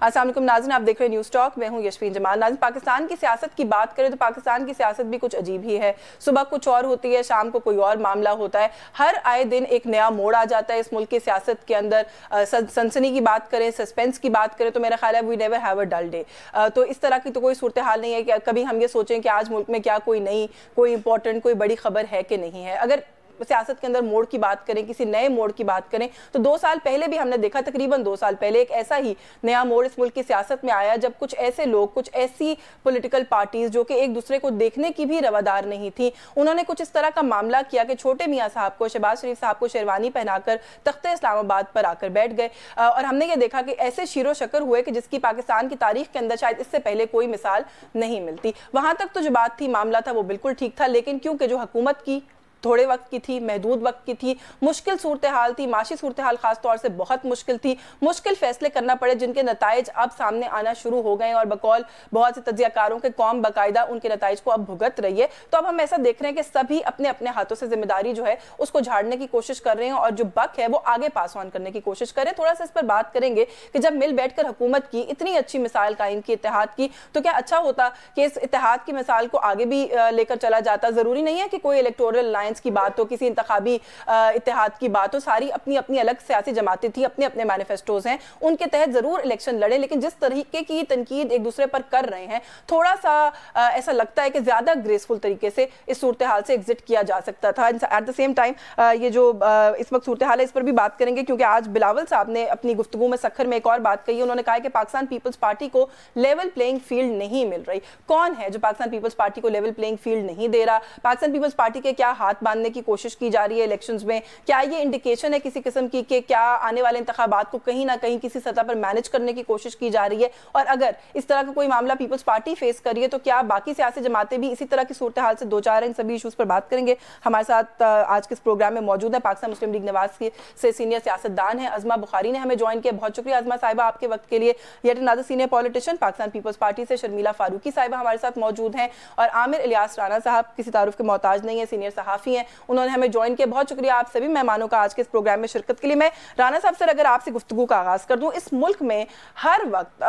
अस्सलाम वालेकुम नाज़रीन, आप देख रहे हैं न्यूज़ टॉक। मैं हूं यशफीन जमाल। नाज़रीन, पाकिस्तान की सियासत की बात करें तो पाकिस्तान की सियासत भी कुछ अजीब ही है। सुबह कुछ और होती है, शाम को कोई और मामला होता है। हर आए दिन एक नया मोड़ आ जाता है इस मुल्क की सियासत के अंदर। सनसनी की बात करें, सस्पेंस की बात करें तो मेरा ख्याल है we never have a dull day. तो इस तरह की तो कोई सूरत हाल नहीं है कि कभी हम ये सोचें कि आज मुल्क में क्या कोई नई, कोई इंपॉर्टेंट, कोई बड़ी खबर है कि नहीं है। अगर सियासत के अंदर मोड़ की बात करें, किसी नए मोड़ की बात करें, तो 2 साल पहले भी हमने देखा, तकरीबन 2 साल पहले एक ऐसा ही नया मोड़ इस मुल्क की सियासत में आया जब कुछ ऐसे लोग, कुछ ऐसी पॉलिटिकल पार्टीज जो कि एक दूसरे को देखने की भी रवादार नहीं थी, उन्होंने कुछ इस तरह का मामला किया कि छोटे मियाँ साहब को, शहबाज शरीफ साहब को शेरवानी पहनाकर तख्ते इस्लामाबाद पर आकर बैठ गए। और हमने ये देखा कि ऐसे शीरो शकर हुए कि जिसकी पाकिस्तान की तारीख के अंदर शायद इससे पहले कोई मिसाल नहीं मिलती। वहां तक तो जो बात थी, मामला था, वो बिल्कुल ठीक था, लेकिन क्योंकि जो हुकूमत की थोड़े वक्त की थी, महदूद वक्त की थी, मुश्किल सूरत हाल थी, माशी सूरत हाल खास तौर से बहुत मुश्किल थी, मुश्किल फैसले करना पड़े जिनके नताइज अब सामने आना शुरू हो गए और बकौल बहुत से तज्जियाकारों के कौम बाकायदा उनके नताइज को अब भुगत रही है। तो अब हम ऐसा देख रहे हैं कि सभी अपने अपने हाथों से जिम्मेदारी जो है उसको झाड़ने की कोशिश कर रहे हैं और जो बक है वो आगे पास ऑन करने की कोशिश करें। थोड़ा सा इस पर बात करेंगे कि जब मिल बैठकर हुकूमत की इतनी अच्छी मिसाल कायम की इत्तेहाद की, तो क्या अच्छा होता कि इस इत्तेहाद की मिसाल को आगे भी लेकर चला जाता। जरूरी नहीं है कि कोई इलेक्टोरल की बात हो, किसी इंतखाबी इत्तेहाद की बात हो, सारी अपनी अपनी अलग सियासी जमातें थी, अपने अपने मैनिफेस्टोज हैं, उनके तहत जरूर इलेक्शन लड़े, लेकिन जिस तरीके की तनकीद एक दूसरे पर कर रहे हैं, थोड़ा सा ऐसा लगता है कि ज्यादा ग्रेसफुल तरीके से इस सूरत हाल से एग्जिट किया जा सकता था। एट द सेम टाइम ये जो इस वक्त सूरत हाल है, इस पर भी बात करेंगे क्योंकि आज बिलावल साहब ने अपनी गुफ्तगू में सखर में एक और बात कही। उन्होंने कहा कि पाकिस्तान पीपल्स पार्टी को लेवल प्लेइंग फील्ड नहीं मिल रही। कौन है जो पाकिस्तान पीपल्स पार्टी को लेवल प्लेइंग फील्ड नहीं दे रहा? पाकिस्तान पीपल्स पार्टी के क्या हाथ बांधने की कोशिश की जा रही है इलेक्शंस में? क्या ये इंडिकेशन है किसी किस्म की कि क्या आने वाले इंतखाबात को कहीं ना कहीं किसी सतह पर मैनेज करने की कोशिश की जा रही है? और अगर इस तरह का कोई मामला पीपल्स पार्टी फेस कर रही है तो क्या बाकी सियासी जमातें भी इसी तरह की सूरत हाल से दो चार हैं? इन सभी इशूज पर बात करेंगे। हमारे साथ आज के इस प्रोग्राम में मौजूद है पाकिस्तान मुस्लिम लीग नवाज के से सीनियर सियासतदान है अजमा बुखारी ने हमें ज्वाइन किया। बहुत शुक्रिया अजमा साहिबा आपके वक्त के लिए। Yet another senior politician Pakistan Peoples Party से शर्मिला फारूकी साहिबा हमारे साथ मौजूद हैं और आमिर इलियास राना साहब किसी तारुफ के मोहताज नहीं है, सीनियर सहाफ़ी हैं, उन्होंने हमें ज्वाइन किया। बहुत शुक्रिया आप सभी मेहमानों का आज के इस प्रोग्राम में शिरकत के लिए। मैं राना साहब से अगर आपसे गुफ्तगू का आगाज कर दूं, इस मुल्क में हर वक्त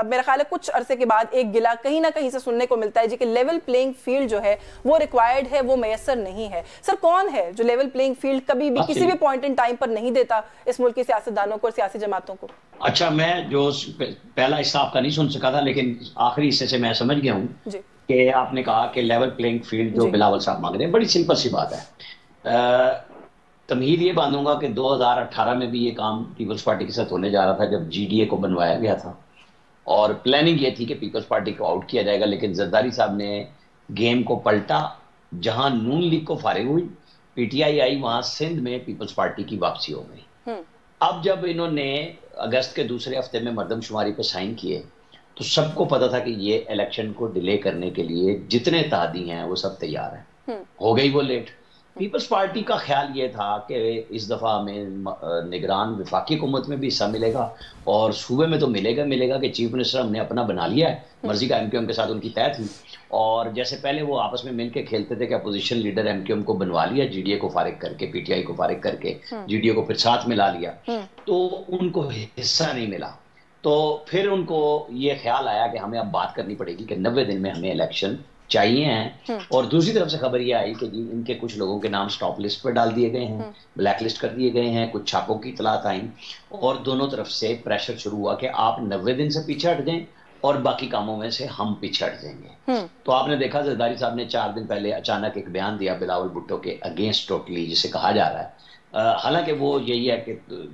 मेरा ख्याल है कुछ अरसे के बाद एक गिला कहीं ना कहीं से सुनने को मिलता है जी कि लेवल प्लेइंग फील्ड जो है वो रिक्वायर्ड है, वो मैसर नहीं है। सर कौन है जो लेवल प्लेइंग फील्ड कभी भी किसी भी पॉइंट इन टाइम पर नहीं देता इस मुल्क के सियासतदानों को और सियासी जमातों को? अच्छा, मैं जो पहला हिस्सा आपका नहीं सुन सका था लेकिन आखिरी हिस्से से मैं समझ गया हूँ कि आपने कहा कि लेवल प्लेइंग फील्ड जो बिलावल साहब मांग रहे हैं, बड़ी सिंपल सी बात है। तमहीद ये बांधूंगा कि 2018 में भी ये काम पीपल्स पार्टी के साथ होने जा रहा था जब जीडीए को बनवाया गया था और प्लानिंग ये थी कि पीपल्स पार्टी को आउट किया जाएगा, लेकिन जरदारी साहब ने गेम को पलटा। जहां नून लीग को फारिग हुई, पीटीआई आई, वहां सिंध में पीपल्स पार्टी की वापसी हो गई। अब जब इन्होंने अगस्त के दूसरे हफ्ते में मरदमशुमारी पर साइन किए तो सबको पता था कि ये इलेक्शन को डिले करने के लिए जितने इत्तेहादी हैं वो सब तैयार हैं। हो गई वो लेट। पीपल्स पार्टी का ख्याल ये था कि इस दफ़ा हमें निगरान वफाकी हुकूमत में भी हिस्सा मिलेगा और सूबे में तो मिलेगा कि चीफ मिनिस्टर हमने अपना बना लिया है, मर्जी का एमक्यूएम के साथ उनकी तय थी। और जैसे पहले वो आपस में मिलकर खेलते थे कि अपोजिशन लीडर एमक्यूएम को बनवा लिया, जीडीए को फारिग करके, पीटीआई को फारिग करके जीडीए को फिर साथ मिला लिया, तो उनको हिस्सा नहीं मिला। तो फिर उनको ये ख्याल आया कि हमें अब बात करनी पड़ेगी कि 90 दिन में हमें इलेक्शन चाहिए हैं। और दूसरी तरफ से खबर ये आई कि जी इनके कुछ लोगों के नाम स्टॉप लिस्ट पर डाल दिए गए हैं, ब्लैक लिस्ट कर दिए गए हैं, कुछ छापों की इतलात आई और दोनों तरफ से प्रेशर शुरू हुआ कि आप 90 दिन से पीछे हट जाएं और बाकी कामों में से हम पीछे हट जाएंगे। तो आपने देखा जरदारी साहब ने 4 दिन पहले अचानक एक बयान दिया बिलावल भुट्टो के अगेंस्ट टोटली, जिसे कहा जा रहा है। हालांकि वो यही है कि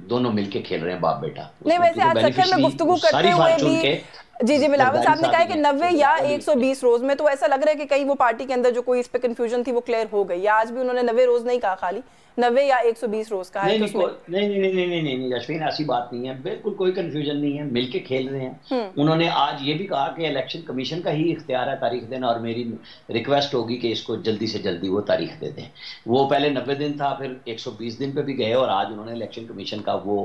दोनों मिलके खेल रहे हैं बाप बेटा। नहीं, वैसे आज सफर में गुफ्तगू करते हुए भी जी बिलावल साहब ने कहा कि 90 या 120 रोज में, तो ऐसा लग रहा है कि कहीं वो पार्टी के अंदर जो कोई इस पे कंफ्यूजन थी वो क्लियर हो गई। या आज भी उन्होंने 90 रोज नहीं कहा, खाली 90 या 120 रोज कहा है। नहीं यशवीन, ऐसी बात नहीं है, बिल्कुल कोई कंफ्यूजन नहीं है, मिलके खेल रहे हैं। उन्होंने आज ये भी कहा कि इलेक्शन कमीशन का ही इख्तियार है तारीख देना और मेरी रिक्वेस्ट होगी कि इसको जल्दी से जल्दी वो तारीख दे दें। वो पहले 90 दिन था, फिर 120 दिन पे भी गए और आज उन्होंने इलेक्शन कमीशन का वो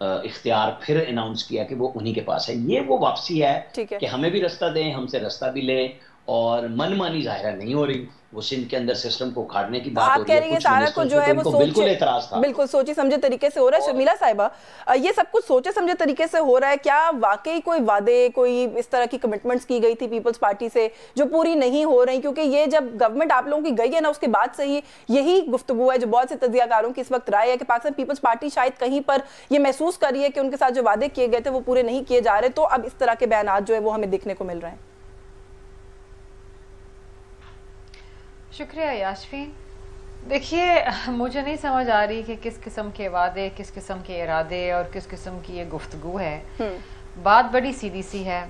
इख्तियार फिर अनाउंस किया कि वो उन्हीं के पास है। ये वो वापसी है कि हमें भी रास्ता दें, हमसे रास्ता भी लें और मनमानी जाहिर नहीं हो रही। वो सिंध के अंदर सिस्टम को उखाड़ने की बात हो रही है। सारा कुछ जो है वो बिल्कुल एतराज था, बिल्कुल सोचे समझे तरीके से हो रहा है। शर्मिला साहिबा, ये सब कुछ सोचे समझे तरीके से हो रहा है, क्या वाकई कोई वादे, कोई इस तरह की कमिटमेंट्स की गई थी पीपल्स पार्टी से जो पूरी नहीं हो रही? क्योंकि ये जब गवर्नमेंट आप लोगों की गई है ना, उसके बाद से ही यही गुफ्तगू है जो बहुत से तजियाकारों की इस वक्त राय है कि पाकिस्तान पीपल्स पार्टी शायद कहीं पर ये महसूस कर रही है कि उनके साथ जो वादे किए गए थे वो पूरे नहीं किए जा रहे, तो अब इस तरह के बयान जो है वो हमें देखने को मिल रहे हैं। शुक्रिया यास्मीन। देखिए, मुझे नहीं समझ आ रही कि किस किस्म के वादे, किस किस्म के इरादे और किस किस्म की ये गुफ्तगू है। बात बड़ी सीधी सी है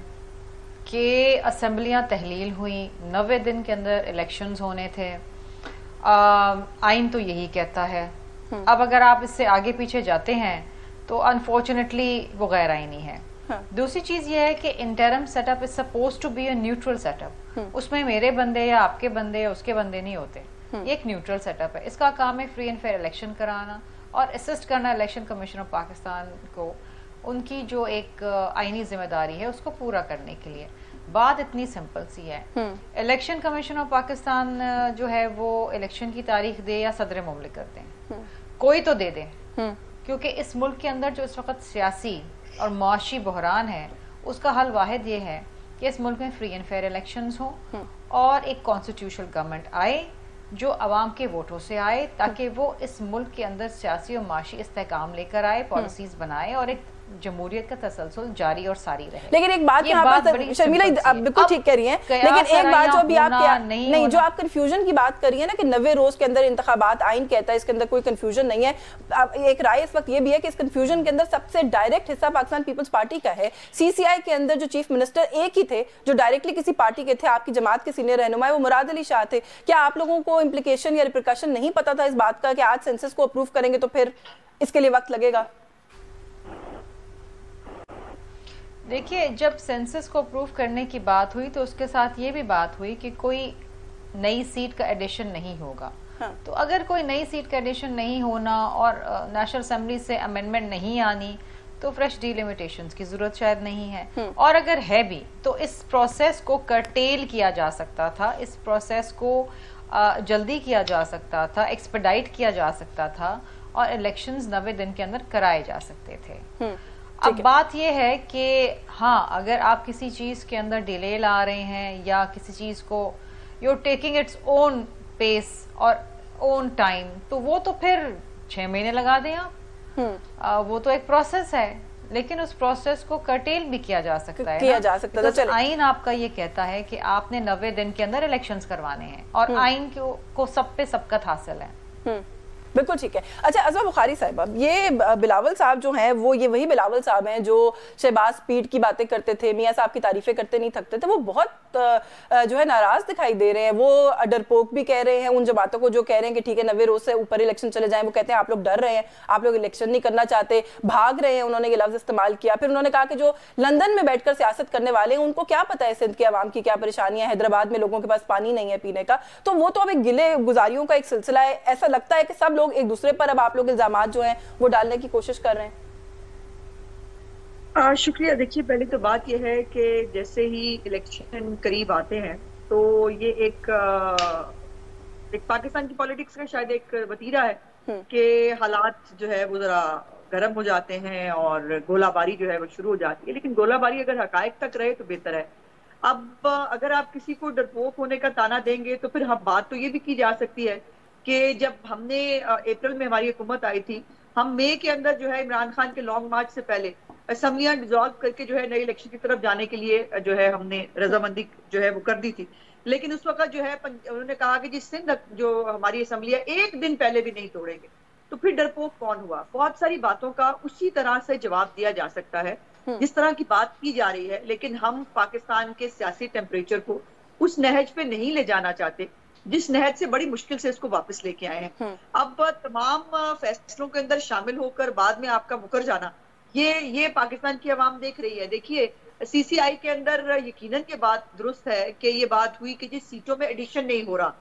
कि असम्बलियाँ तहलील हुई, 90 दिन के अंदर इलेक्शंस होने थे। आइन तो यही कहता है। अब अगर आप इससे आगे पीछे जाते हैं तो अनफॉर्चुनेटली वो गैर आइनी है। दूसरी चीज ये है कि interim setup is suppose to be a neutral setup. उसमें मेरे बंदे या आपके बंदे या उसके बंदे नहीं होते। ये एक न्यूट्रल सेटअप है। इसका काम है फ्री एंड फेयर इलेक्शन कराना और असिस्ट करना इलेक्शन कमीशन ऑफ पाकिस्तान को उनकी जो एक आईनी जिम्मेदारी है उसको पूरा करने के लिए। बात इतनी सिंपल सी है। इलेक्शन कमीशन ऑफ पाकिस्तान जो है वो इलेक्शन की तारीख दे या सदर मुमलिकत दें, कोई तो दे दे, क्योंकि इस मुल्क के अंदर जो इस वक्त सियासी और मुआशी बहरान है उसका हल वाहिद ये है कि इस मुल्क में फ्री एंड फेयर इलेक्शंस हो और एक कॉन्स्टिट्यूशनल गवर्नमेंट आए जो अवाम के वोटों से आए, ताकि वो इस मुल्क के अंदर सियासी और माशी इस्तेहकाम लेकर आए, पॉलिसीज बनाए और एक जमहूरियत का तसलसल जारी और सारी रहे। लेकिन एक बात यहाँ पर शर्मिला आप बिल्कुल ठीक कह रही हैं, लेकिन एक बात जो अभी आप नहीं जो आप कंफ्यूजन की बात कर रही है ना कि 90 रोज के अंदर इंतखाबात आइन कहता है, इसके अंदर कोई कंफ्यूजन नहीं है। एक राय इस वक्त ये भी है कि इस कंफ्यूजन के अंदर सबसे डायरेक्ट हिस्सा पाकिस्तान पीपल्स पार्टी का है। CCI के अंदर जो चीफ मिनिस्टर एक ही थे जो डायरेक्टली किसी पार्टी के थे, आपकी जमात के सीनियर रहनुमा वो मुराद अली शाह थे। क्या आप लोगों को इम्प्लीकेशन या रिप्रिकॉशन नहीं पता था इस बात का कि आज सेंसस को अप्रूव करेंगे तो फिर इसके लिए वक्त लगेगा? देखिए, जब सेंसस को अप्रूव करने की बात हुई तो उसके साथ ये भी बात हुई कि कोई नई सीट का एडिशन नहीं होगा। तो अगर कोई नई सीट का एडिशन नहीं होना और नेशनल असेंबली से अमेंडमेंट नहीं आनी तो फ्रेश डिलिमिटेशंस की जरूरत शायद नहीं है। और अगर है भी तो इस प्रोसेस को कर्टेल किया जा सकता था, इस प्रोसेस को जल्दी किया जा सकता था, एक्सपेडाइट किया जा सकता था और इलेक्शंस 90 दिन के अंदर कराए जा सकते थे। अब बात यह है कि हाँ, अगर आप किसी चीज़ के अंदर डिले ला रहे हैं या किसी चीज़ को you are taking its own pace और ओन टाइम, तो वो तो फिर 6 महीने लगा दें आप। वो तो एक प्रोसेस है, लेकिन उस प्रोसेस को कर्टेल भी किया जा सकता है, किया जा सकता है। तो आइन आपका ये कहता है कि आपने 90 दिन के अंदर इलेक्शंस करवाने हैं और आइन को सब पे सबकत हासिल है। बिल्कुल ठीक है। अच्छा अज़मा बुखारी साहिबा, ये बिलावल साहब जो हैं वो ये वही बिलावल साहब हैं जो शहबाज स्पीड की बातें करते थे, मियाँ साहब की तारीफें करते नहीं थकते थे। वो बहुत जो है नाराज दिखाई दे रहे हैं। वो डरपोक भी कह रहे हैं उन जमातों को जो कह रहे हैं कि ठीक है 90 रोज से ऊपर इलेक्शन चले जाएं। वो कहते हैं आप लोग डर रहे हैं, आप लोग इलेक्शन नहीं करना चाहते, भाग रहे हैं। उन्होंने ये लफ्ज इस्तेमाल किया। फिर उन्होंने कहा कि जो लंदन में बैठकर सियासत करने वाले हैं उनको क्या पता है सिंध के अवाम की क्या परेशानियां, हैदराबाद में लोगों के पास पानी नहीं है पीने का। तो वो तो अब एक गिले गुजारियों का एक सिलसिला है। ऐसा लगता है कि सब लोग एक दूसरे पर अब आप लोग इल्जामात जो हैं वो डालने की कोशिश कर रहे हैं। शुक्रिया। देखिए, पहले तो बात यह है कि जैसे ही इलेक्शन करीब आते हैं तो ये एक पाकिस्तान की पॉलिटिक्स का शायद एक वतीरा है कि हालात जो है वो जरा गर्म हो जाते हैं और गोलाबारी जो है वो शुरू हो जाती है। लेकिन गोलाबारी अगर हकायक तक रहे तो बेहतर है। अब अगर आप किसी को डरपोक होने का ताना देंगे तो फिर हम बात तो ये भी की जा सकती है कि जब हमने अप्रैल में हमारी हुकूमत आई थी, हम मई के अंदर जो है इमरान खान के लॉन्ग मार्च से पहले असम्बलियां डिसॉल्व करके जो है नए इलेक्शन की तरफ जाने के लिए जो है हमने रजामंदी जो है वो कर दी थी। लेकिन उस वक्त जो है उन्होंने कहा कि जिस दिन जो हमारी असम्बलियां एक दिन पहले भी नहीं तोड़ेंगे, तो फिर डरपोक कौन हुआ? बहुत सारी बातों का उसी तरह से जवाब दिया जा सकता है जिस तरह की बात की जा रही है। लेकिन हम पाकिस्तान के सियासी टेम्परेचर को उस नहज पे नहीं ले जाना चाहते जिस नहज से बड़ी मुश्किल से इसको वापस लेके आए हैं। अब तमाम फैसलों के अंदर शामिल होकर बाद में आपका मुकर जाना, ये पाकिस्तान की आवाम देख रही है। देखिए, CCI के अंदर यकीनन के बात दुरुस्त है कि ये बात हुई कि जिस सीटों में एडिशन नहीं हो रहा,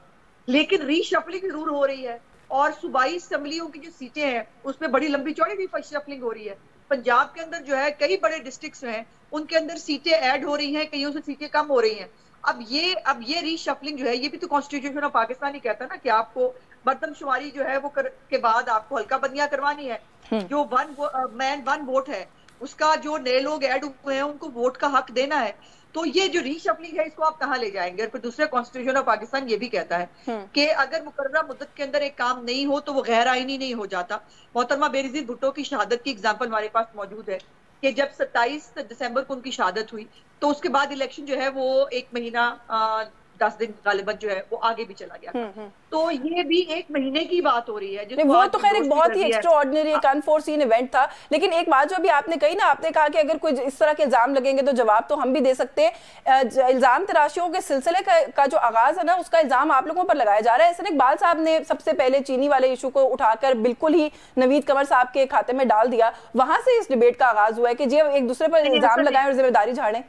लेकिन रीशफलिंग जरूर हो रही है। और सूबाई असम्बलियों की जो सीटें हैं उसमें बड़ी लंबी चौड़ी रीशफलिंग हो रही है। पंजाब के अंदर जो है कई बड़े डिस्ट्रिक्ट्स हैं, उनके अंदर सीटें ऐड हो रही हैं, कईयों से सीटें कम हो रही हैं। अब ये रीशफलिंग जो है, ये भी तो कॉन्स्टिट्यूशन ऑफ पाकिस्तान ही कहता है ना कि आपको मर्दमशुमारी जो है वो के बाद आपको हल्का बंदियां करवानी है। जो वन मैन वन वोट है, उसका जो नए लोग ऐड हुए हैं उनको वोट का हक देना है। तो ये जो रीशफलिंग है इसको आप कहाँ ले जाएंगे? और फिर दूसरे कॉन्स्टिट्यूशन ऑफ पाकिस्तान ये भी कहता है कि अगर मुकर्ररा मुद्दत के अंदर एक काम नहीं हो तो वो गैर आईनी नहीं हो जाता। मोहतरमा बेनजीर भुट्टो की शहादत की एग्जाम्पल हमारे पास मौजूद है कि जब 27 दिसंबर को उनकी शहादत हुई तो उसके बाद इलेक्शन जो है वो 1 महीना 10 दिन गालिबन जो है वो आगे भी चला गया। तो ये भी 1 महीने की बात हो रही है। वो तो खैर एक बहुत ही एक्स्ट्राऑर्डिनरी एक अनफोर्सीन इवेंट था। लेकिन एक बात जो अभी आपने कही ना, आपने कहा कि अगर कोई इस तरह के इल्जाम लगेंगे तो जवाब तो हम भी दे सकते हैं। इल्जाम तराशियों के सिलसिले का जो आगाज है ना, उसका इल्जाम आप लोगों पर लगाया जा रहा है। ऐसे इकबाल साहब ने सबसे पहले चीनी वाले इशू को उठाकर बिल्कुल ही नवीद कमर साहब के खाते में डाल दिया। वहां से इस डिबेट का आगाज हुआ है कि जी एक दूसरे पर इल्जाम लगाएं और जिम्मेदारी झाड़ें।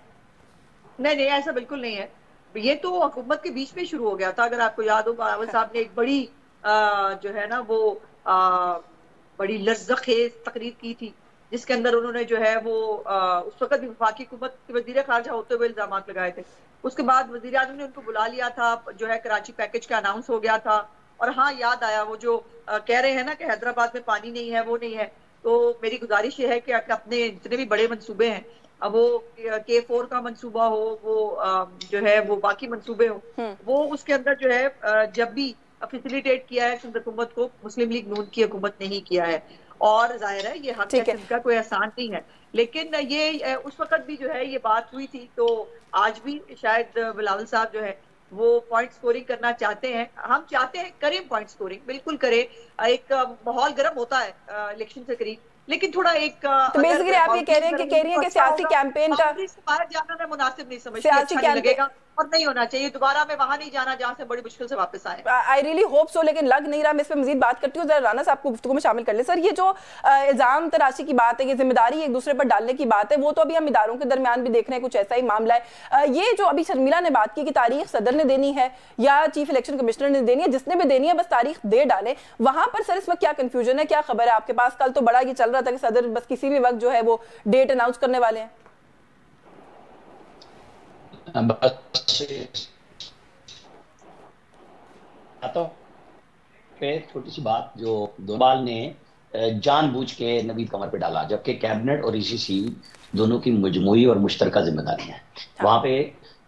नहीं, ऐसा बिल्कुल नहीं है। ये तो हुकूमत के बीच में शुरू हो गया था। अगर आपको याद हो, बाबर साहब ने एक बड़ी जो है ना वो बड़ी लज्जखेज तकरीर की थी जिसके अंदर उन्होंने जो है वो उस वक्त भी वफाकी हुकूमत के वजीर खारजा होते हुए इल्जाम लगाए थे। उसके बाद वजीर आज़म ने उनको बुला लिया था, जो है कराची पैकेज का अनाउंस हो गया था। और हाँ, याद आया वो जो कह रहे हैं ना कि हैदराबाद में पानी नहीं है, वो नहीं है। तो मेरी गुजारिश ये है कि अपने जितने भी बड़े मंसूबे हैं, अब वो K4 का मंसूबा हो, वो जो है वो बाकी मंसूबे हो, वो उसके अंदर जो है जब भी फैसिलिटेट किया है सिंध हुकूमत को, मुस्लिम लीग नून की हुकूमत नहीं किया है। और जाहिर है ये हक है, इनका कोई एहसान नहीं है। लेकिन ये उस वक्त भी जो है ये बात हुई थी, तो आज भी शायद बिलावल साहब जो है वो पॉइंट स्कोरिंग करना चाहते हैं। हम चाहते हैं करें पॉइंट स्कोरिंग, बिल्कुल करें। एक माहौल गर्म होता है इलेक्शन से करीब, लेकिन थोड़ा एक तो बेसिकली आप ये कह रही हैं कि सियासी कैंपेन का बाहर जाना मैं मुनासिब नहीं समझती, अच्छा नहीं लगेगा और नहीं होना चाहिए। दोबारा मैं वहां नहीं जाना जहां से बड़ी मुश्किल से वापस आए। आई रियली होप सो, लेकिन लग नहीं रहा। मैं इस पे मजीद बात करती हूँ, जरा राना साहब को गुफ्तगू में शामिल कर ले। सर, ये जो इल्जाम तराशी की बात है, ये जिम्मेदारी एक दूसरे पर डालने की बात है, वो तो अभी हम इदारों के दरमियान भी देख रहे हैं, कुछ ऐसा ही मामला है। ये जो अभी शर्मिला ने बात की कि तारीख सदर ने देनी है या चीफ इलेक्शन कमिश्नर ने देनी है, जिसने भी देनी है बस तारीख दे डाले, वहां पर सर इस वक्त क्या कंफ्यूजन है, क्या खबर है आपके पास? कल तो बड़ा ये चल रहा था कि सदर बस किसी भी वक्त जो है वो डेट अनाउंस करने वाले हैं। तो छोटी सी बात जो दोबाल ने जानबूझ के नवीद कमर पे डाला, जबकि कैबिनेट और ईसीसी दोनों की मजमूई और मुश्तरका जिम्मेदारी है। वहां पे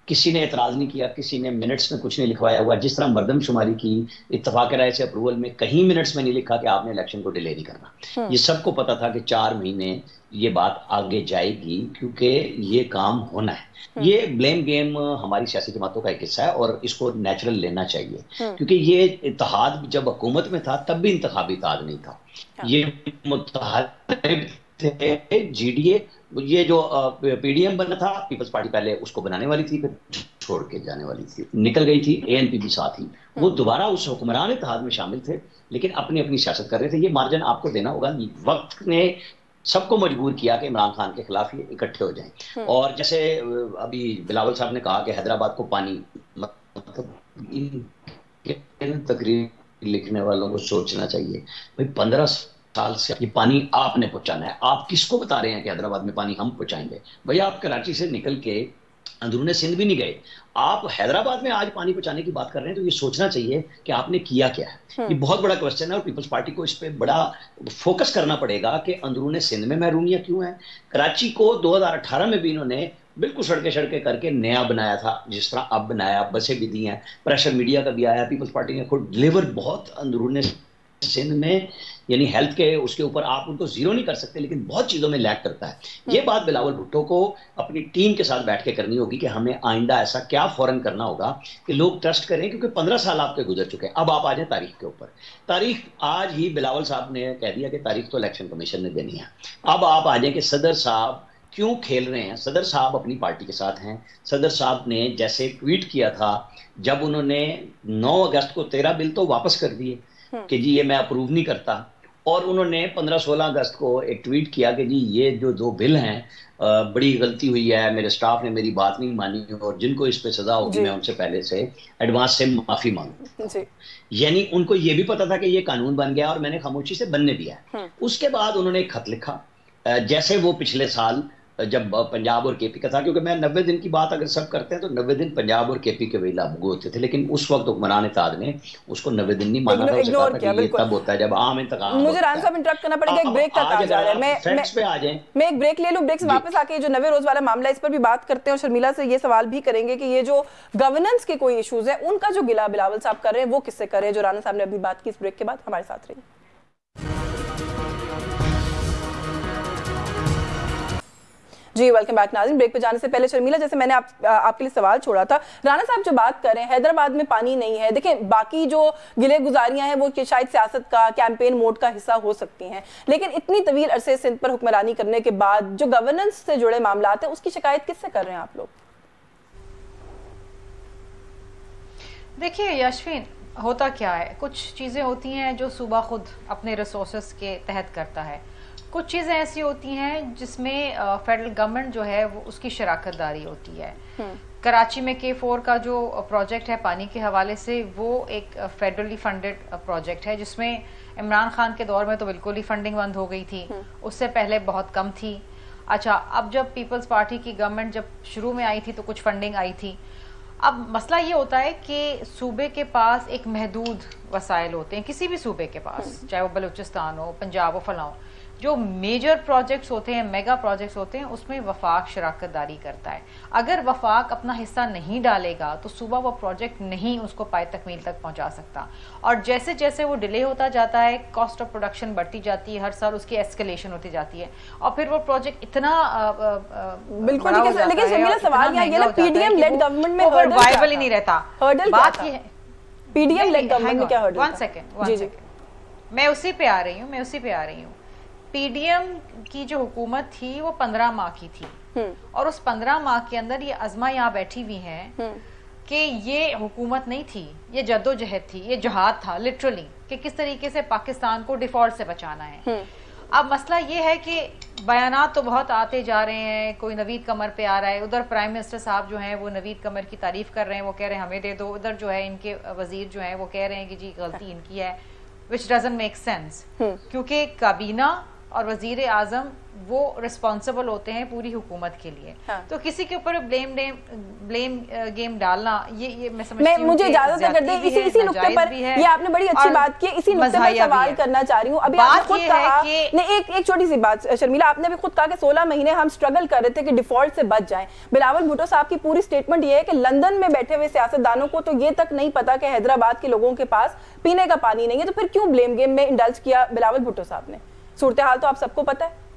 किसी ने एतराज नहीं किया, किसी ने मिनट्स में कुछ नहीं लिखवाया हुआ। जिस तरह मरदमशुमारी की इत्तफाक राय से अप्रूवल में कहीं मिनट्स में नहीं लिखा कि आपने इलेक्शन को डिले नहीं करना। ये सबको पता था कि 4 महीने ये बात आगे जाएगी, क्योंकि ये काम होना है। ये ब्लेम गेम हमारी सियासी जमातों का एक हिस्सा है और इसको नेचुरल लेना चाहिए, क्योंकि ये इत्तेहाद जब हुकूमत में था तब भी इंतखाबी इत्तेहाद नहीं था। ये मुत्तहद थे GDA, ये जो PDM बना था, पीपल्स पार्टी पहले उसको बनाने वाली थी, फिर छोड़ के जाने वाली थी, निकल गई थी। ANP भी साथ ही, वो दोबारा उस हुक्मरान इत्तेहाद में शामिल थे, लेकिन अपनी अपनी सियासत कर रहे थे। ये मार्जिन आपको देना होगा। वक्त ने सबको मजबूर किया कि इमरान खान के खिलाफ ये इकट्ठे हो जाएं। और जैसे अभी बिलावल साहब ने कहा कि हैदराबाद को पानी, मतलब तकरीर लिखने वालों को सोचना चाहिए भाई, 15 साल से ये पानी आपने पहुंचाना है। आप किसको बता रहे हैं कि हैदराबाद में पानी हम पहुंचाएंगे? भैया, आप कराची से निकल के अंदरूने सिंध भी नहीं गए, आप हैदराबाद में आज पानी पहुंचाने की बात कर रहे हैं। तो ये सोचना चाहिए कि आपने किया क्या है। ये बहुत बड़ा क्वेश्चन है और पीपल्स पार्टी को इस पे बड़ा फोकस करना पड़ेगा कि अंदरूने सिंध में महरूमियां क्यों है। कराची को 2018 में भी इन्होंने बिल्कुल सड़के करके नया बनाया था, जिस तरह अब बनाया, बसें भी दी हैं, प्रेशर मीडिया का भी आया, पीपल्स पार्टी ने खुद डिलीवर बहुत अंदरूने सिंध में, यानी हेल्थ के उसके ऊपर आप उनको जीरो नहीं कर सकते, लेकिन बहुत चीजों में लैग करता है। ये बात बिलावल भुट्टो को अपनी टीम के साथ बैठ के करनी होगी कि हमें आइंदा ऐसा क्या फौरन करना होगा कि लोग ट्रस्ट करें, क्योंकि 15 साल आपके गुजर चुके हैं। अब आप आ जाए तारीख के ऊपर। तारीख आज ही बिलावल साहब ने कह दिया कि तारीख तो इलेक्शन कमीशन ने देनी है। अब आप आ जाए कि सदर साहब क्यों खेल रहे हैं। सदर साहब अपनी पार्टी के साथ हैं। सदर साहब ने जैसे ट्वीट किया था, जब उन्होंने 9 अगस्त को 13 बिल तो वापस कर दिए कि जी ये मैं अप्रूव नहीं करता, और उन्होंने 15-16 अगस्त को एक ट्वीट किया कि जी ये जो 2 बिल हैं बड़ी गलती हुई है, मेरे स्टाफ ने मेरी बात नहीं मानी और जिनको इस पे सजा होगी मैं उनसे पहले से एडवांस से माफी मांगू। यानी उनको ये भी पता था कि ये कानून बन गया और मैंने खामोशी से बनने दिया है। उसके बाद उन्होंने एक खत लिखा, जैसे वो पिछले साल जब पंजाब और केपी का था, क्योंकि मैं 90 दिन की बात अगर सब करते हैं तो 90 दिन पंजाब और केपी के वही लागू होते थे, लेकिन उस वक्त हुक्मरान इत्तेहाद ने उसको 90 दिन नहीं माना था, उसे कहा था कि ये तब होता है जब आम इंतखाब। मुझे राना साहब इंटरप्ट करना पड़ेगा, एक ब्रेक का कहा जा रहा है, मैं एक ब्रेक ले लूं, ब्रेक से वापस आके जो 90 रोज वाला मामला इस पर भी बात करते हैं और शर्मिला से ये सवाल भी करेंगे कि ये जो गवर्नेंस के कोई इश्यूज है उनका जो गिला बिलावल साहब कर रहे हैं वो किससे कर रहे हैं, जो राना साहब ने अभी बात की। इस ब्रेक के बाद हमारे साथ रहिए। जी वेलकम बैक नाज़रीन। ब्रेक पे जाने से पहले शर्मिला, जैसे मैंने आपके लिए सवाल छोड़ा था, राना साहब जो बात कर रहे हैं हैदराबाद में पानी नहीं है, देखें बाकी जो गिले गुजारियां हैं वो शायद सियासत का कैंपेन मोड का हिस्सा हो सकती हैं, लेकिन इतनी तवील अरसे सिंध पर हुक्मरानी करने के बाद जो गवर्नेंस से जुड़े मामला हैं उसकी शिकायत किससे कर रहे हैं आप लोग? देखिए यशवीन, होता क्या है, कुछ चीज़ें होती हैं जो सूबा खुद अपने रिसोर्सेस के तहत करता है, कुछ चीज़ें ऐसी होती हैं जिसमें फेडरल गवर्नमेंट जो है वो उसकी शराकत दारी होती है। कराची में K4 का जो प्रोजेक्ट है पानी के हवाले से, वो एक फेडरली फंडेड प्रोजेक्ट है जिसमें इमरान खान के दौर में तो बिल्कुल ही फंडिंग बंद हो गई थी, उससे पहले बहुत कम थी। अच्छा, अब जब पीपल्स पार्टी की गवर्नमेंट जब शुरू में आई थी तो कुछ फंडिंग आई थी। अब मसला ये होता है कि सूबे के पास एक महदूद वसाइल होते हैं, किसी भी सूबे के पास, चाहे वो बलूचिस्तान हो, पंजाब हो, फलां, जो मेजर प्रोजेक्ट्स होते हैं, मेगा प्रोजेक्ट्स होते हैं, उसमें वफाक शराकत दारी करता है। अगर वफाक अपना हिस्सा नहीं डालेगा तो सूबा वो प्रोजेक्ट नहीं उसको पाए तकमील तक पहुंचा सकता, और जैसे जैसे वो डिले होता जाता है कॉस्ट ऑफ प्रोडक्शन बढ़ती जाती है, हर साल उसकी एस्केलेशन होती जाती है, और फिर वो प्रोजेक्ट इतना बिल्कुल, लेकिन शर्मिला सवाल ये है पीडीएम लेड गवर्नमेंट में वायबल ही नहीं रहता। बात ये है पीडीएम लेड गवर्नमेंट में क्या हर्डल? वन सेकंड, मैं उसी पे आ रही हूँ। पीडीएम की जो हुकूमत थी वो 15 माह की थी, और उस 15 माह के अंदर ये अज़मा यहाँ बैठी हुई हैं कि ये हुकूमत नहीं थी, ये जद्दोजहद थी, ये जहाद था लिटरली, कि किस तरीके से पाकिस्तान को डिफॉल्ट से बचाना है। अब मसला ये है कि बयानात तो बहुत आते जा रहे हैं, कोई नवीद कमर पे आ रहा है, उधर प्राइम मिनिस्टर साहब जो हैं वो नवीद कमर की तारीफ कर रहे हैं, वो कह रहे हैं हमें दे दो, उधर जो है इनके वजीर जो हैं वो कह रहे हैं कि जी गलती इनकी है, विच डजंट मेक सेंस, क्योंकि काबीना और वजीर आजम वो रिस्पॉन्सिबल होते हैं पूरी हुकूमत के लिए। हाँ। तो किसी के ऊपर ब्लेम गेम डालना ये मैं समझती हूं, मुझे इजाजत कर दे इसी नुक्ते पर, ये आपने बड़ी अच्छी बात की, इसी नुक्ते पर सवाल करना चाह रही हूँ। अभी आपने खुद कहा, एक छोटी सी बात शर्मिला, आपने भी खुद कहा कि 16 महीने हम स्ट्रगल कर रहे थे कि डिफॉल्ट से बच जाएं। बिलावल भुट्टो साहब की पूरी स्टेटमेंट ये है कि लंदन में बैठे हुए सियासतदानों को तो ये तक नहीं पता कि हैदराबाद के लोगों के पास पीने का पानी नहीं है, तो फिर क्यों ब्लेम गेम में इंडल्ज किया बिलावल भुट्टो साहब ने? सूरत हाल तो आप सबको पता है।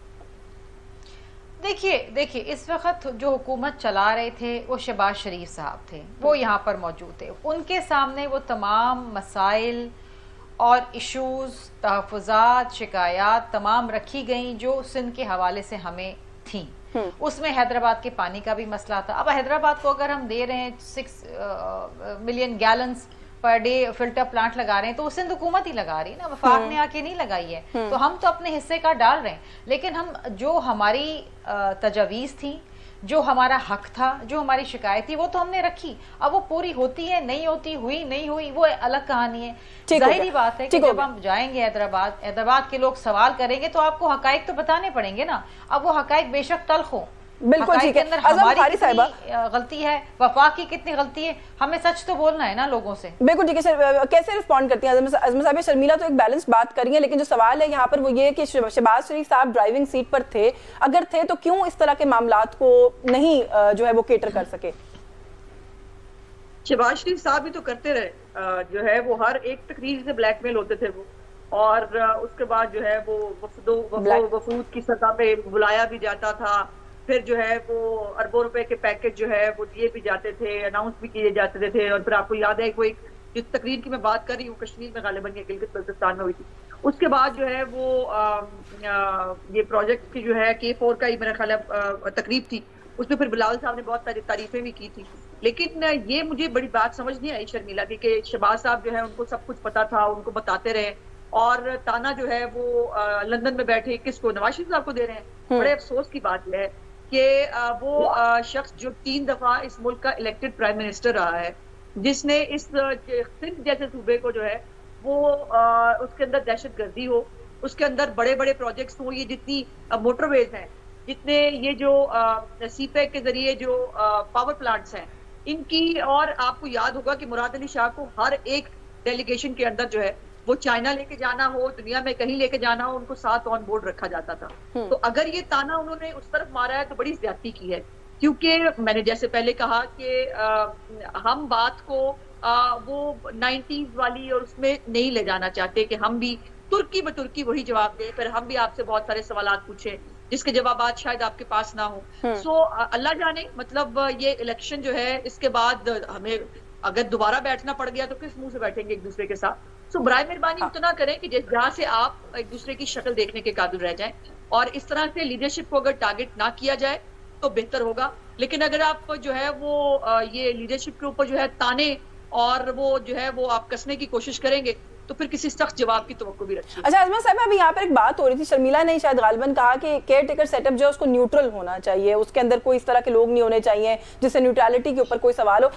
देखिए इस वक्त जो हुकूमत चला रहे थे वो शहबाज शरीफ साहब थे, वो यहाँ पर मौजूद थे, उनके सामने वो तमाम मसाइल और इश्यूज, तहफ़्फ़ुज़ात, शिकायत तमाम रखी गई जो सिंध के हवाले से हमें थी। उसमें हैदराबाद के पानी का भी मसला था। अब हैदराबाद को अगर हम दे रहे हैं 6 million gallons per day filter plant लगा रहे हैं, तो सिंध हुकूमत ही लगा रही है ना, वफाक ने आके नहीं लगाई है, तो हम तो अपने हिस्से का डाल रहे हैं, लेकिन हम जो हमारी तजवीज़ थी, जो हमारा हक था, जो हमारी शिकायत थी, वो तो हमने रखी। अब वो पूरी होती है नहीं होती, हुई नहीं हुई, वो अलग कहानी है। जाहिर बात है कि जब हम जाएंगे हैदराबाद के लोग सवाल करेंगे तो आपको हकायक तो बताने पड़ेंगे ना। अब वो हकायक बेशक तल्ख हो, बिल्कुल ठीक है, हमारी कितनी गलती है, वफाक की कितनी गलती है, हमें सच तो बोलना है ना लोगों से। बिल्कुल ठीक है सर, कैसे रिस्पॉन्ड करती हैं अज़मा साहब? शर्मिला तो एक बैलेंस बात करी है, लेकिन जो सवाल है यहाँ पर वो ये कि शहबाज शरीफ साहब ड्राइविंग सीट पर थे, अगर थे तो क्यों इस तरह के मामलात को नहीं जो है वो केटर कर सके? शहबाज शरीफ साहब भी तो करते रहे, जो है वो हर एक तकरीर से ब्लैकमेल होते थे वो, और उसके बाद जो है वो वफूद की सतह पे बुलाया भी जाता था, फिर जो है वो अरबों रुपए के पैकेज जो है वो दिए भी जाते थे, अनाउंस भी किए जाते थे। और फिर आपको याद है वो एक जिस तकरीर की मैं बात कर रही हूँ कश्मीर में गालिबन या गिलगित बल्तिस्तान में हुई थी, उसके बाद जो है वो ये प्रोजेक्ट की जो है K4 का ही मेरा ख्याल तकरीब थी, उसमें फिर बिलावल साहब ने बहुत सारी तारीफें भी की थी। लेकिन ये मुझे बड़ी बात समझ नहीं आई शर्मिला की कि शहबाज साहब जो है उनको सब कुछ पता था, उनको बताते रहे, और ताना जो है वो लंदन में बैठे किसको, नवाज शरीफ साहब को दे रहे हैं। बड़े अफसोस की बात यह है कि वो शख्स जो 3 दफा इस मुल्क का इलेक्टेड प्राइम मिनिस्टर रहा है, जिसने इस सिंध जैसे सूबे को जो है वो उसके अंदर दहशत गर्दी हो, उसके अंदर बड़े बड़े प्रोजेक्ट्स हो, ये जितनी मोटरवेज हैं जितने ये जो सीपेक के जरिए जो पावर प्लांट्स हैं इनकी, और आपको याद होगा कि मुराद अली शाह को हर एक डेलीगेशन के अंदर जो है वो चाइना लेके जाना हो, दुनिया में कहीं लेके जाना हो, उनको साथ ऑन बोर्ड रखा जाता था। तो अगर ये ताना उन्होंने उस तरफ मारा है तो बड़ी ज्यादती की है, क्योंकि मैंने जैसे पहले कहा कि हम बात को वो 90s वाली और उसमें नहीं ले जाना चाहते कि हम भी तुर्की ब तुर्की वही जवाब दें, फिर हम भी आपसे बहुत सारे सवालात पूछें जिसके जवाब शायद आपके पास ना हो। सो अल्लाह जाने, मतलब ये इलेक्शन जो है इसके बाद हमें अगर दोबारा बैठना पड़ गया तो किस मुंह से बैठेंगे एक दूसरे के साथ। सो बराए मेहरबानी उतना करें कि जहाँ से आप एक दूसरे की शक्ल देखने के काबिल रह जाएं, और इस तरह से लीडरशिप को अगर टारगेट ना किया जाए तो बेहतर होगा। लेकिन अगर आप जो है वो ये लीडरशिप के ऊपर जो है ताने और वो जो है वो आप कसने की कोशिश करेंगे तो फिर किसी सख्त जवाब की तवक्को भी रखिए। अच्छा अजमा साहब, अभी यहाँ पर एक बात हो रही थी, शर्मिला ने शायद गालिबन कहा कि केयर टेकर सेटअप जो है उसको न्यूट्रल होना चाहिए, उसके अंदर कोई इस तरह के लोग नहीं होने चाहिए जिससे न्यूट्रलिटी के ऊपर कोई सवाल हो।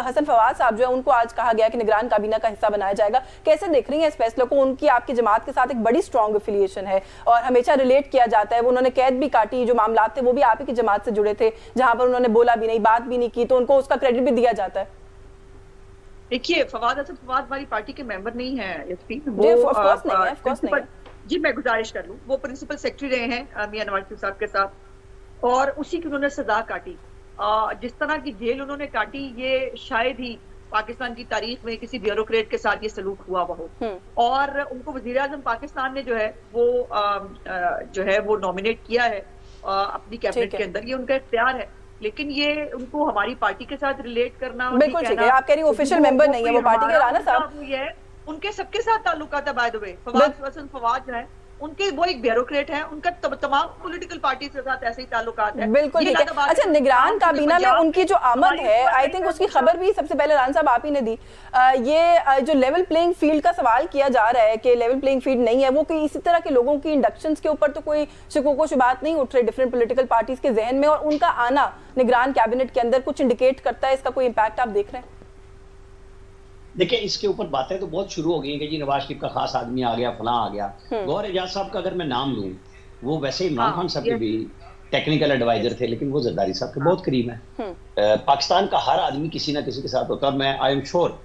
हसन फवाद साहब जो है उनको आज कहा गया कि निगरान काबीना का हिस्सा बनाया जाएगा, कैसे देख रही है इस फैसले को? उनकी आपकी जमात के साथ एक बड़ी स्ट्रॉन्ग एफिलिएशन है और हमेशा रिलेट किया जाता है, वो उन्होंने कैद भी काटी, जो मामला थे वो भी आप ही की जमात से जुड़े थे, जहां पर उन्होंने बोला भी नहीं, बात भी नहीं की, तो उनको उसका क्रेडिट भी दिया जाता है। देखिए फवाद हमारी पार्टी के मेंबर नहीं है, जी मैं गुजारिश कर लूं, वो प्रिंसिपल सेक्रेटरी रहे हैं मियां नवाज शरीफ साहब के साथ, और उसी की उन्होंने सजा काटी। जिस तरह की जेल उन्होंने काटी ये शायद ही पाकिस्तान की तारीख में किसी ब्यूरोक्रेट के साथ ये सलूक हुआ हो। और उनको वजीर आजम पाकिस्तान ने जो है वो नॉमिनेट किया है अपनी कैबिनेट के अंदर, ये उनका इख्तियार है। लेकिन ये उनको हमारी पार्टी के साथ रिलेट करना, बिल्कुल ठीक है, आप कह रही हैं ऑफिशियल मेंबर नहीं है वो पार्टी के, राना साहब ये है उनके सबके साथ ताल्लुकात है। बाय द वे फवाद जो है उनके वो एक ब्यूरोक्रेट है, उनका तमाम पॉलिटिकल पार्टी के साथ ऐसे ही ताल्लुकात है। बिल्कुल ठीक है। अच्छा निगरान काबीना में उनकी जो आमद है, आई थिंक उसकी खबर भी सबसे पहले राना साहब आप ही ने दी। ये जो लेवल प्लेइंग फील्ड का सवाल किया जा रहा है कि लेवल प्लेइंग फील्ड नहीं है, वो कोई इसी तरह के लोगों की इंडक्शंस के ऊपर तो कोई शिकोको शुबात नहीं उठ रहे डिफरेंट पॉलिटिकल पार्टीज के जहन में, और उनका आना निगरान कैबिनेट के अंदर कुछ इंडिकेट करता है, इसका कोई इम्पैक्ट आप देख रहे हैं? देखिए इसके ऊपर बातें तो बहुत शुरू हो गई हैं कि जी नवाज शरीफ का खास आदमी आ गया, फलां आ गया। गौहर एजाज साहब का अगर मैं नाम लूं, वो वैसे इमरान खान साहब के भी टेक्निकल एडवाइजर थे, लेकिन वो जरदारी साहब के बहुत करीब हैं। पाकिस्तान का हर आदमी किसी ना किसी के साथ होता है, और मैं आई एम श्योर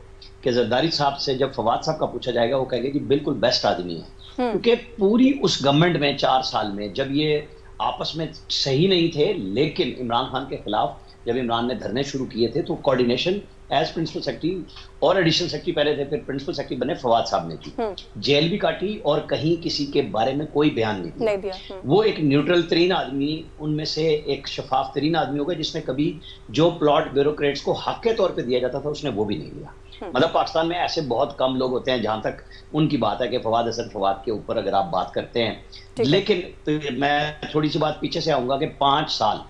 कि जरदारी साहब से जब फवाद साहब का पूछा जाएगा वो कहेंगे कि बिल्कुल बेस्ट आदमी है, क्योंकि पूरी उस गवर्नमेंट में 4 साल में जब ये आपस में सही नहीं थे, लेकिन इमरान खान के खिलाफ जब इमरान ने धरने शुरू किए थे तो कोऑर्डिनेशन एज प्रिंसिपल सेक्रेटरी और एडिशनल सेक्रेटरी पहले थे, फिर प्रिंसिपल सेक्रेटरी बने फवाद साहब ने की। जेल भी काटी और कहीं किसी के बारे में कोई बयान नहीं दिया। वो एक न्यूट्रल तरीन आदमी, उनमें से एक शफाफ तरीन आदमी होगा जिसने कभी जो प्लॉट ब्यूरोक्रेट्स को हक के तौर पे दिया जाता था उसने वो भी नहीं लिया। मतलब पाकिस्तान में ऐसे बहुत कम लोग होते हैं जहां तक उनकी बात है कि फवाद हसन फवाद के ऊपर अगर आप बात करते हैं। लेकिन तो मैं थोड़ी सी बात पीछे से आऊंगा कि 5 साल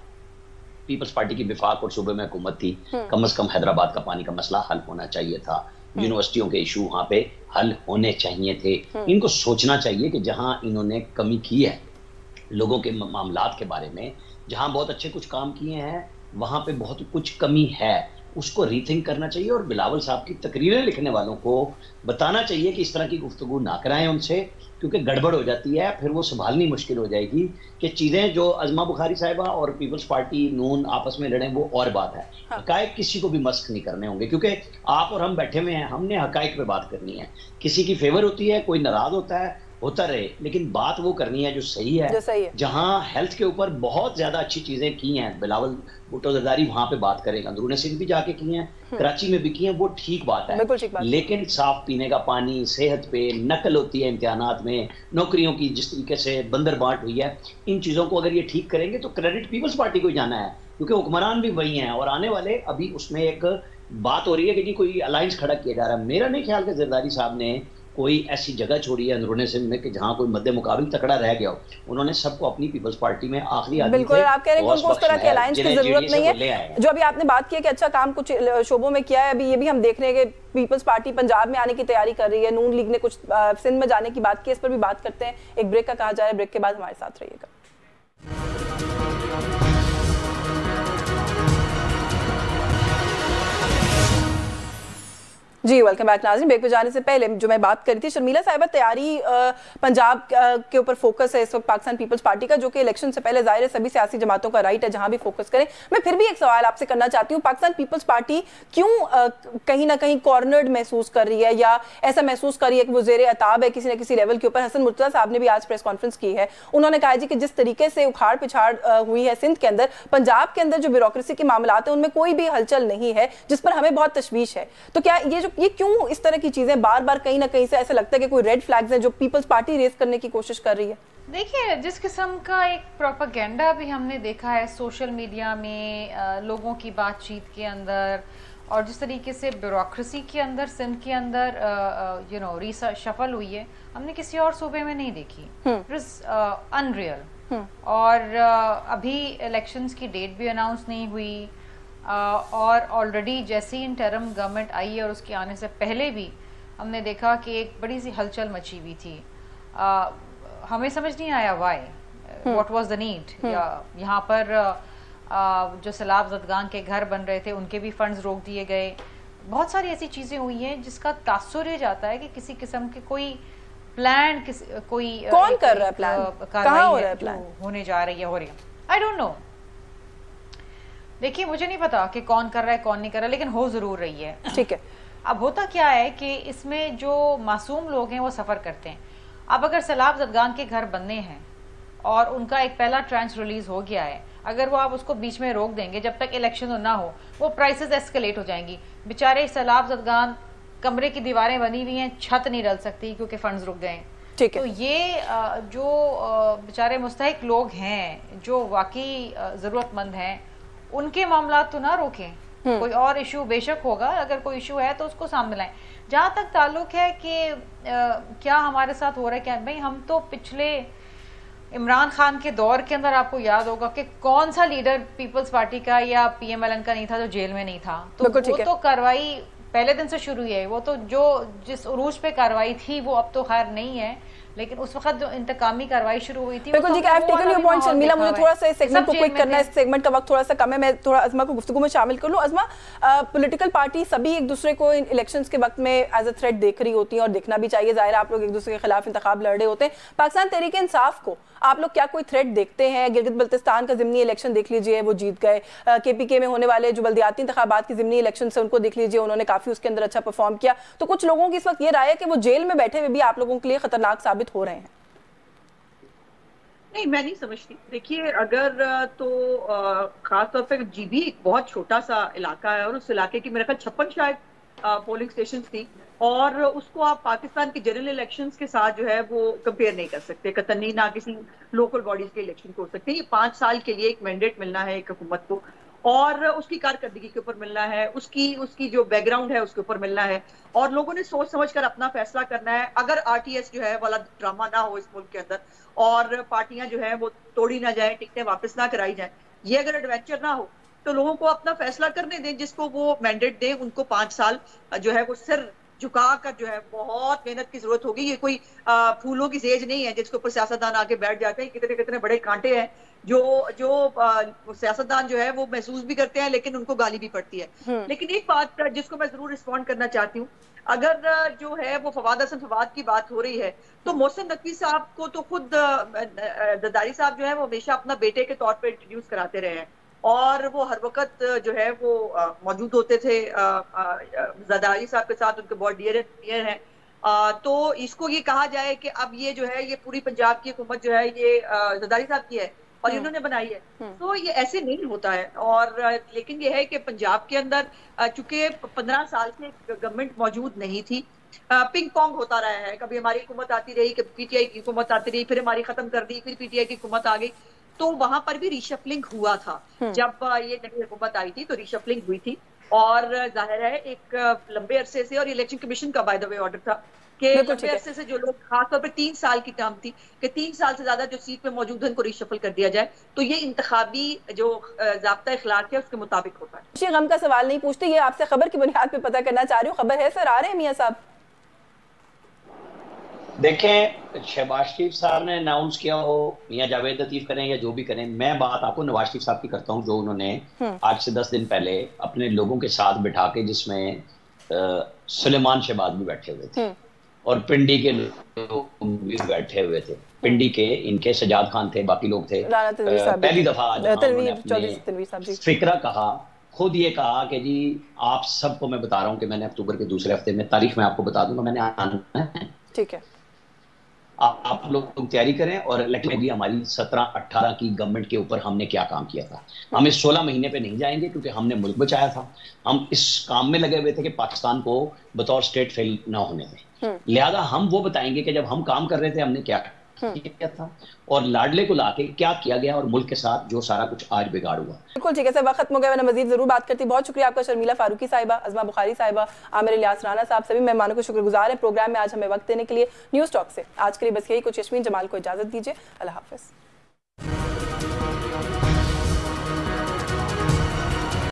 पीपल्स पार्टी की विफाक और सूबे में हुकूमत थी, कम से कम हैदराबाद का पानी का मसला हल होना चाहिए था, यूनिवर्सिटियों के इशू वहां पे हल होने चाहिए थे। इनको सोचना चाहिए कि जहां इन्होंने कमी की है लोगों के मामलात के बारे में, जहां बहुत अच्छे कुछ काम किए हैं वहां पे बहुत कुछ कमी है, उसको रीथिंक करना चाहिए। और बिलावल साहब की तकरीरें लिखने वालों को बताना चाहिए कि इस तरह की गुफ्तगू ना कराएं उनसे, क्योंकि गड़बड़ हो जाती है, फिर वो संभालनी मुश्किल हो जाएगी। कि चीज़ें जो अजमा बुखारी साहिबा और पीपल्स पार्टी नून आपस में लड़ें वो और बात है, हकायक किसी को भी मस्क नहीं करने होंगे, क्योंकि आप और हम बैठे हुए हैं, हमने हकायक पे बात करनी है। किसी की फेवर होती है, कोई नाराज होता रहे, लेकिन बात वो करनी है जो सही है। जहां हेल्थ के ऊपर बहुत ज्यादा अच्छी चीजें की हैं, बिलावल भुट्टो जरदारी वहां पे बात करें, अंदरूनी सिंध भी जाके की हैं, कराची में भी की हैं, वो ठीक बात है। लेकिन साफ पीने का पानी, सेहत पे नकल होती है इम्तिहानात में, नौकरियों की जिस तरीके से बंदर बांट हुई है, इन चीजों को अगर ये ठीक करेंगे तो क्रेडिट पीपल्स पार्टी को जाना है, क्योंकि हुक्मरान भी वही हैं। और आने वाले अभी उसमें एक बात हो रही है कि जी कोई अलायंस खड़ा किया जा रहा है। मेरा नहीं ख्याल कि जरदारी साहब ने कोई ऐसी जगह छोड़ी है अंदरूनी सिंध में कि जहां कोई मध्य मुकाबिल तकड़ा रह गया हो। उन्होंने सबको अपनी पीपल्स पार्टी में आखिरी आदमी बिल्कुल, आप कह रहे हैं कि उनको उस तरह के अलायंस की जरूरत नहीं है। जो अभी आपने बात की है कि अच्छा काम कुछ शोबों में किया है, अभी ये भी हम देख रहे हैं कि पीपल्स पार्टी पंजाब में आने की तैयारी कर रही है, नून लीग ने कुछ सिंध में जाने की बात की, इस पर भी बात करते हैं। एक ब्रेक का कहा जा रहा है, ब्रेक के बाद हमारे साथ रहिएगा। जी वेलकम बैक नाज़रीन। ब्रेक पे जाने से पहले जो मैं बात करी थी, शर्मिला साहिबा, तैयारी पंजाब के ऊपर फोकस है इस वक्त पाकिस्तान पीपल्स पार्टी का, जो कि इलेक्शन से पहले जाहिर है सभी सियासी जमातों का राइट है जहां भी फोकस करें। मैं फिर भी एक सवाल आपसे करना चाहती हूँ, पाकिस्तान पीपल्स पार्टी क्यों कहीं ना कहीं कॉर्नर्ड महसूस कर रही है, या ऐसा महसूस कर रही है कि वो ज़ेरे अताब है किसी न किसी लेवल के ऊपर? हसन मुर्तज़ा साहब ने भी आज प्रेस कॉन्फ्रेंस की है, उन्होंने कहा जी कि जिस तरीके से उखाड़ पिछाड़ हुई है सिंध के अंदर, पंजाब के अंदर जो ब्यूरोक्रेसी के मामला है उनमें कोई भी हलचल नहीं है, जिस पर हमें बहुत तशवीश है। तो क्या ये क्यों इस तरह की चीजें बार बार कहीं ना कहीं से ऐसा लगता है कि कोई रेड फ्लैग्स हैं जो पीपल्स पार्टी रेस करने की कोशिश कर रही है? देखिए, जिस किस्म का एक प्रोपेगेंडा भी हमने देखा है सोशल मीडिया में, लोगों की बातचीत के अंदर, और जिस तरीके से ब्यूरोक्रेसी के अंदर सिंध के अंदर रिसर्च शफल हुई है, हमने किसी और सूबे में नहीं देखी। It is unreal. और अभी इलेक्शंस की डेट भी अनाउंस नहीं हुई, और ऑलरेडी जैसे ही इंटरम गवर्नमेंट आई है और उसके आने से पहले भी हमने देखा कि एक बड़ी सी हलचल मची हुई थी। हमें समझ नहीं आया why, what was the need. यहाँ पर जो सैलाब ज़दगान के घर बन रहे थे उनके भी फंड्स रोक दिए गए। बहुत सारी ऐसी चीज़ें हुई हैं जिसका तासुर ये जाता है कि किसी किस्म के कोई प्लान, कोई कौन कर रहा है प्लान, कहाँ हो रहा है प्लान, होने जा रही है, हो रही है, आई डोंट नो। देखिए, मुझे नहीं पता कि कौन कर रहा है कौन नहीं कर रहा, लेकिन हो जरूर रही है। ठीक है। अब होता क्या है कि इसमें जो मासूम लोग हैं वो सफ़र करते हैं। अब अगर सैलाब ज़दगान के घर बनने हैं और उनका एक पहला ट्रांच रिलीज हो गया है, अगर वो आप उसको बीच में रोक देंगे जब तक इलेक्शन ना हो, वो प्राइसेस एस्केलेट हो जाएंगी। बेचारे सैलाब ज़दगान कमरे की दीवारें बनी हुई हैं, छत नहीं डल सकती क्योंकि फंड्स रुक गए। ठीक है। तो ये जो बेचारे मुस्तहिक लोग हैं जो वाकई ज़रूरतमंद हैं, उनके मामला तो ना रोकें। कोई और इशू बेशक होगा, अगर कोई इशू है तो उसको सामने लाएं। जहाँ तक ताल्लुक है कि क्या हमारे साथ हो रहा है, क्या भाई, हम तो पिछले इमरान खान के दौर के अंदर आपको याद होगा कि कौन सा लीडर पीपल्स पार्टी का या PMLN का नहीं था जो जेल में नहीं था। तो वो तो कार्रवाई पहले दिन से शुरू हुई है। वो तो जिस उरूज पे कार्रवाई थी वो अब तो खैर नहीं है, लेकिन उस वक्त जो इंतकामी कार्रवाई शुरू हुई थी। बिल्कुल ठीक है, I have taken your point Sharmila. मुझे थोड़ा सा इस सेगमेंट को क्विक करना है, इस सेगमेंट का वक्त थोड़ा सा कम है, मैं थोड़ा अज़मा को गुफ्तगू में शामिल कर लूं। अज़मा, पॉलिटिकल पार्टी सभी एक दूसरे को इलेक्शंस के वक्त में एज अ थ्रेट देख रही होती हैं, और देखना भी चाहिए, जाहिर आप लोग एक दूसरे के खिलाफ इंतखाब लड़ रहे होते हैं। पाकिस्तान तहरीक इंसाफ को आप लोग क्या कोई थ्रेट देखते हैं? गिलगित बल्तिस्तान का ज़िमनी इलेक्शन देख लीजिए, वो जीत गए। KPK में होने वाले जो बल्दियाती इंतखाबात की ज़िमनी इलेक्शन से उनको देख लीजिए, उन्होंने काफ़ी उसके अंदर अच्छा परफॉर्म किया। तो कुछ लोगों की इस वक्त ये राय है कि वो जेल में बैठे हुए भी आप लोगों के लिए खतरनाक साबित हो रहे हैं। नहीं, मैं नहीं समझती। देखिए, अगर तो खासतौर पर GB एक बहुत छोटा सा इलाका है, और उस इलाके की मेरे ख्याल 56 शायद पोलिंग स्टेशन थी, और उसको आप पाकिस्तान के जनरल इलेक्शंस के साथ जो है वो कंपेयर नहीं कर सकते, कतई नहीं, ना किसी लोकल बॉडीज के इलेक्शन हो सकते हैं। ये 5 साल के लिए एक मैंडेट मिलना है एक हुकूमत को, और उसकी कारकर्दगी के ऊपर मिलना है, उसकी जो बैकग्राउंड है उसके ऊपर मिलना है, और लोगों ने सोच समझ कर अपना फैसला करना है। अगर RTS जो है वाला ड्रामा ना हो इस मुल्क के अंदर, और पार्टियां जो है वो तोड़ी ना जाए, टिकटें वापस ना कराई जाए, ये अगर एडवेंचर ना हो तो लोगों को अपना फैसला करने दें, जिसको वो मैंडेट दें। उनको 5 साल जो है वो सिर झुका कर जो है बहुत मेहनत की जरूरत होगी। ये कोई फूलों की सेज नहीं है जिसके ऊपर सियासतदान आके बैठ जाते हैं। कितने कितने बड़े कांटे हैं जो सियासतदान जो है वो महसूस भी करते हैं, लेकिन उनको गाली भी पड़ती है। लेकिन एक बात जिसको मैं जरूर रिस्पॉन्ड करना चाहती हूँ, अगर जो है वो फवाद हसन फवाद की बात हो रही है, तो मोहसिन नकवी साहब को तो खुद जरदारी साहब जो है वो हमेशा अपना बेटे के तौर पर इंट्रोड्यूस कराते रहे हैं, और वो हर वक्त जो है वो मौजूद होते थे जरदारी साहब के साथ, उनके बहुत डियर हैं। तो इसको ये कहा जाए कि अब ये जो है ये पूरी पंजाब की हुकूमत जो है ये जरदारी साहब की है और इन्होंने बनाई है, तो ये ऐसे नहीं होता है। और लेकिन ये है कि पंजाब के अंदर चूंकि 15 साल से गवर्नमेंट मौजूद नहीं थी, पिंग पोंग होता रहा है। कभी हमारी हुकूमत आती रही, कभी PTI की हुकूमत आती रही, फिर हमारी खत्म कर दी, फिर PTI की हुकूमत आ गई। तो वहां पर भी रिशफलिंग हुआ था। जब ये नई हुकूमत आई थी तो रिशफलिंग हुई थी, और जाहिर है एक लंबे अरसे से, और इलेक्शन कमीशन का बाय द वे ऑर्डर था कि लंबे अरसे से जो लोग, खासतौर पर 3 साल की टर्म थी कि 3 साल से ज्यादा जो सीट पे मौजूद है उनको रिशफल कर दिया जाए। तो ये इंतखाबी जो ज़ाब्ता इखलाक है उसके मुताबिक होता है। खुशी गम का सवाल नहीं पूछती, ये आपसे खबर की बुनियाद पे पता करना चाह रही हूँ। खबर है सर, आ रहे हैं मियां साहब? देखें, शहबाज शरीफ साहब ने अनाउंस किया हो, मियां जावेद लतीफ करें या जो भी करें, मैं बात आपको नवाज शरीफ साहब की करता हूं, जो उन्होंने आज से 10 दिन पहले अपने लोगों के साथ बिठा के, जिसमें सुलेमान शहबाज भी बैठे हुए थे और पिंडी के लोग भी बैठे हुए थे। पिंडी के इनके सजाद खान थे, बाकी लोग थे। पहली दफा फिक्रा कहा, खुद ये कहा कि जी आप सबको मैं बता रहा हूँ कि मैंने अक्टूबर के दूसरे हफ्ते में, तारीख में आपको बता दूंगा, मैंने आना है, ठीक है, आप लोग तैयारी करें। और इलेक्शन भी हमारी 17-18 की गवर्नमेंट के ऊपर हमने क्या काम किया था, हम इस 16 महीने पे नहीं जाएंगे क्योंकि हमने मुल्क बचाया था। हम इस काम में लगे हुए थे कि पाकिस्तान को बतौर स्टेट फेल ना होने दें। लिहाजा हम वो बताएंगे कि जब हम काम कर रहे थे हमने क्या किया था और लाडले को लाके क्या किया गया और मुल्क के साथ जो सारा कुछ आज बिगाड़ हुआ। बिल्कुल ठीक है सर, वक्त खत्म हो गया, वरना मजीद जरूर बात करती। बहुत शुक्रिया आपका शर्मिला फारूकी साहिबा, अज़मा बुखारी साहिबा, आमिर इलियास राना साहब, सभी मेहमानों को शुक्रगुजार है प्रोग्राम में आज हमें वक्त देने के लिए। न्यूज़ टॉक से आज के लिए बस यही कुछ। यस्मीन जमाल को इजाजत दीजिए, अल्लाह हाफिज़।